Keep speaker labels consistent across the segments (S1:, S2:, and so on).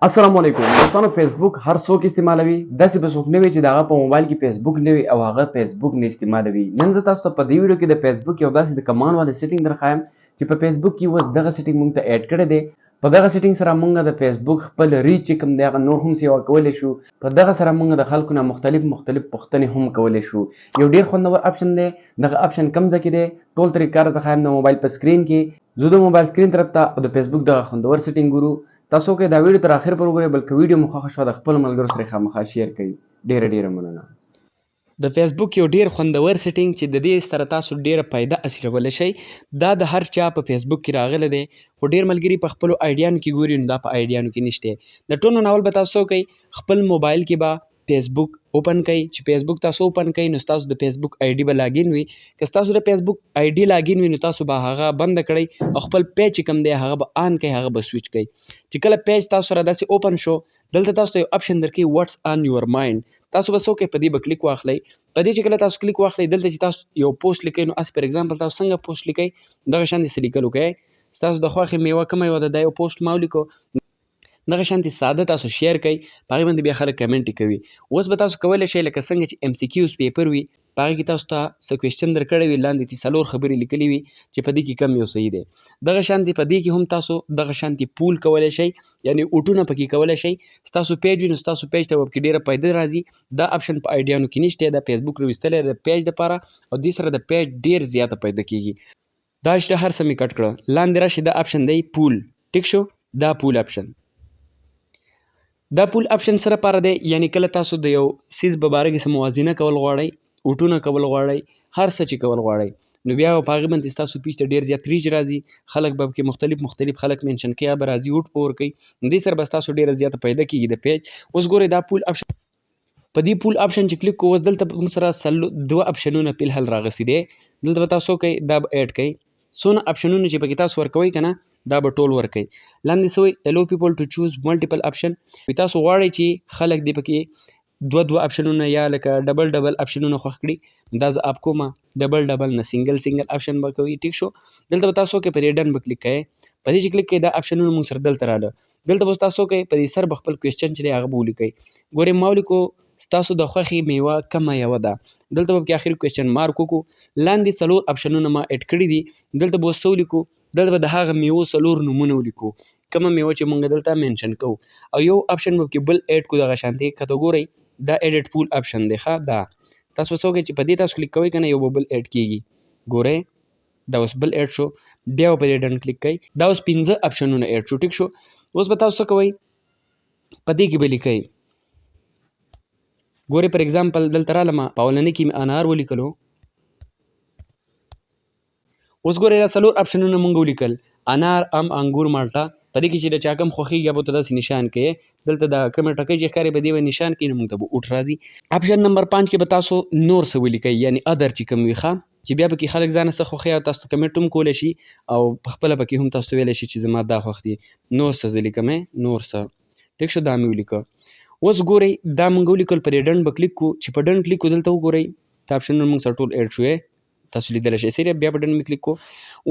S1: السلام علیکم دوستانو. فیسبوک هر څوک استعمالوي، داسې به څوک نه وي چې د هغه په موبایل کې فیسبوک نه وي او هغه فیسبوک نه استعمالوي. نن زه تاسو ته په دې ویډیو کې د فیسبوک یو داسې د کمان والا سیټینګ درښایم چې په فیسبوک کې اوس دغه سیټینګ موږ ته اډ کړی دی. په دغه سیټینګ سره موږ د فیسبوک خپل ریچ چې کوم دی هغه نور هم سیوا کولی شو. په دغه سره موږ د خلکو نه مختلف پوښتنې هم کولی شو. یو ډیر خوندور اپشن دی. دغه اپشن کوم ځای کې دی ټول طریقه راته ښایم د موبایل په سکرین کې. زه د موبایل سکرین طرف ته د فیسبوک دغه خوندور سیټینګ ګورو. تاسو کې دا ویډیو تر اخر پورې وګورئ، بلکې ویډیو مو خوښه شوه د خپل ملګرو سره خامخا شیر کړئ. ډیره مننه.
S2: د فیسبوک یو ډیر خوندور سیټینګ چې د دې سره تاسو ډیره فایده حاصلولی شئ. دا د هر چا په فیسبوک کې راغلی دی، خو ډیر ملګري په خپلو آیډیانو کې ګوري، نو دا په آیډیانو کې نشته. د ټولو ناول به تاسو کوئ، خپل موبایل کې به فیسبوک اوپن کړئ. چې فیسبوک تاسو اوپن کړئ نو ستاسو د فیسبوک آی ډي به لاګین وي. که ستاسو د فیسبوک آی ډي لاګین وي نو تاسو به هغه بند کړئ او خپل پیج چې کوم دی هغه به آن کړئ، هغه به سویچ کړئ. چې کله پیج تاسو سره داسې اوپن شو، دلته تاسو ته یو اپشن درکوي واټس آن یور مایند. تاسو به څه وکړئ، په دې به کلیک واخلئ. په دې چې کله تاسو کلیک واخلئ، دلته چې تاسو یو پوسټ لیکئ نو هسې پر اگزامپل تاسو څنګه پوسټ لیکئ دغه شانتې څه لیکل وکړئ. ستاسو د خوښې میوه کومه یوه ده، دا یو پوسټ ما ولیکو، دغه شانتې ساده تاسو شیر کړئ، په هغې باندې بیا خلک کمنټ کوي. اوس به تاسو کولی شئ لکه څنګه چې ایم سی کیوز پیپر وي، په هغې کې تاسو ته څه کوېسچن درکړی وي، لاندې ترې 4 خبرې لیکلي وي چې په دې کې کم یو صحیح دی. دغه شانتې په دې کې هم تاسو دغه شانتې پول کولی شئ، یعنې اوټونه پکې کولی شئ. ستاسو پیج وي نو ستاسو پیج ته به پکې ډېره فایده راځي. دا اپشن په آیډیانو کې نشته، دا فیسبوک راویستلی د پیج دپاره او دې سره د پیج ډېر زیاته فایده کېږي. دا چې هر څه مې کټ کړه، لاندې راشي دا اپشن دی پول. ټیک شو، دا پول اپشن. دا پول اپشن سره لپاره دی، یعنی کله تاسو د یو سیز په باره کې څه موازنه کول غواړئ، اوټونه کول غواړئ، هر څه چې کول غواړئ، نو بیا به په هغې باندې ستاسو پیج ته ډېر زیات ریچ راځي. خلک به پکې مختلف خلک منشن کوي، به راځي اوټ به ورکوي، نو دې سره به ستاسو ډېره زیاته پیدا کېږي د پیج. اوس ګورئ دا پول اپشن، په دې پول اپشن چې کلیک کوو، اوس دلته به موږ سره 2 اپشنونه فلحال راغسي دی. دلته به تاسو کوئ دا به اډ کړئ. څونه اپشنونه چې پکې تاسو ورکوئ که نه، دا به ټول ورکوئ. لاندې څه وایي الو پیپل ټو چوز ملټیپل اپشن. تاسو غواړئ چې خلک دې پکې 2 اپشنونه یا لکه ډبل اپشنونه خوښ کړي، دا زه اپ کومه. ډبل نه سنګل اپشن به کوئ. ټیک شو، دلته به تاسو کې په ډن به کلیک کوئ. په دې چې کلیک کوئ دا اپشنونه موږ سره دلته رااله. دلته به تاسو کوئ په دې سر به خپل کوېسچن چې دی هغه به ولیکئ. ګورئ ما ولیکو ستاسو د خوښې میوه کومه یوه ده. دلته به پکې اخر کوېسچن مارک وکړو. لاندې 4 اپشنونه ما اډ کړي دي، دلته به اوس څه ولیکو، دلته به د هغه میوو 4 نومونه ولیکو، کومه میوه چې مونږ دلته منشن کوو. او یو اپشن به پکې بل اډ کړو دغه شانتې. که ته ګورئ دا ایډټ پول اپشن دی ښه. دا تاسو څه وکړئ چې په دې تاسو کلیک کوئ که نه، یو به بل اډ کېږي. ګورئ دا اوس بل اډ شو، بیا به په دې ډن کلیک کوئ. دا اوس 15 اپشنونه اډ شو. ټیک شو، اوس به تاسو څه کوئ، په دې کې به لیکئ. ګورئ پر اگزامپل دلته رالمه، په اولنۍ کې مې انار ولیکلو. اوس ګورئ دا 4 اپشنونه مونږ ولیکل، انار، انګور، مالټه. په دې کې چې د چا کوم خوښېږي هغه به ورته داسې نشان کړئ. دلته د کومې ټکۍ چې ښکاري په دې به نشان کړي، نو مونږ ته به اوټ راځي. اپشن نمبر 5 کې به تاسو نور څه ولیکئ، یعنې ادر چې کوم وي ښه، چې بیا پکې خلک ځانه څه خوښوي او تاسو ته کمنټ هم کولی شي او پخپله پکې هم تاسو ته ویلی شي چې زما دا خوښ دي. نور څه زه لیکم، نور څه. ټیک شو، دا مې ولیکه. اوس ګورئ دا مونږ ولیکل، پر ډن به کلیک کوو. چې په ډن کلیک کوو دلته وګورئ دا اپشنونه مونږ سره ټول اډ شوی، تاسو لیدلی شئ. صرف بیا په ډن مې کلیک کوو.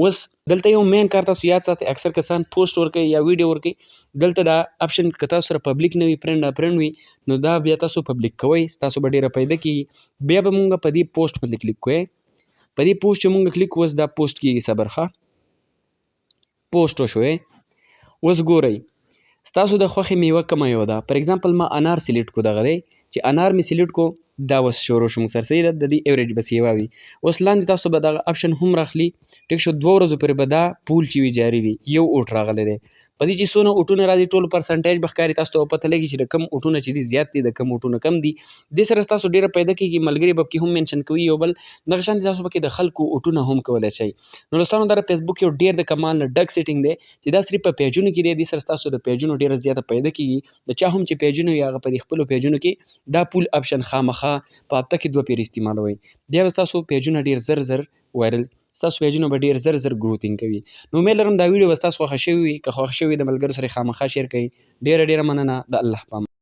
S2: اوس دلته یو مین کار تاسو یاد ساتئ، اکثر کسان پوسټ ورکوي یا ویډیو ورکوي، دلته دا اپشن که تاسو سره پبلیک نه وي، فرینډ وي، نو دا بیا تاسو پبلیک کوئ، ستاسو به ډېره فایده کېږي. بیا به مونږ په دې پوسټ باندې کلیک کوئ. په دې پوسټ چې مونږ کلیک کوو، اوس دا پوسټ کېږي. صبر ښه، پوسټ وشوی. اوس ګورئ ستاسو د خوښې میوه کومه یوه ده. پر اگزامپل ما انار سلیکټ کو، دغه دی چې انار مې سلیکټ کو، دا اوس شروع شو موږ سره صحیح ده، د دې ایوریج به سیوا وي. اوس لاندې تاسو به دغه اپشن هم راخلي. ټیک شو، 2 ورځو پورې به دا پول چې وي جاري وي. یو اوټ راغلی دی، په دې چې څونه اوټونه راځي ټول پرسنټیج به ښکاري، تاسو ته به پته لګي چې د کم اوټونه چې دي زیات دي، د کم اوټونه کم دي. دې سره ستاسو ډېره پیدا کېږي، ملګري به پکې هم منشن کوي یو بل. دغه شانتې تاسو پکې د خلکو اوټونه هم کولی شئ. نو دوستانو دا د فیسبوک یو ډېر د کمال نه ډک سیټینګ دی چې دا صرف په پیجونو کې دی. دې سره ستاسو د پیجونو ډېره زیاته پیدا کېږي. د چا هم چې پیجونه وي هغه په دې خپلو پیجونو کې دا پول اپشن خامخا په هفته کې 2 پیرې استعمالوئ. بیا به ستاسو پیجونه ډېر زر وایرل، ستاسو پیجونه به ډېر زر ګروتینګ کوي. نو امید لرم دا ویډیو به ستاسو خوښه شوې وي. که خوښه شوې وي د ملګرو سره خامخا شیر کړئ. ډېره مننه. د الله په امان.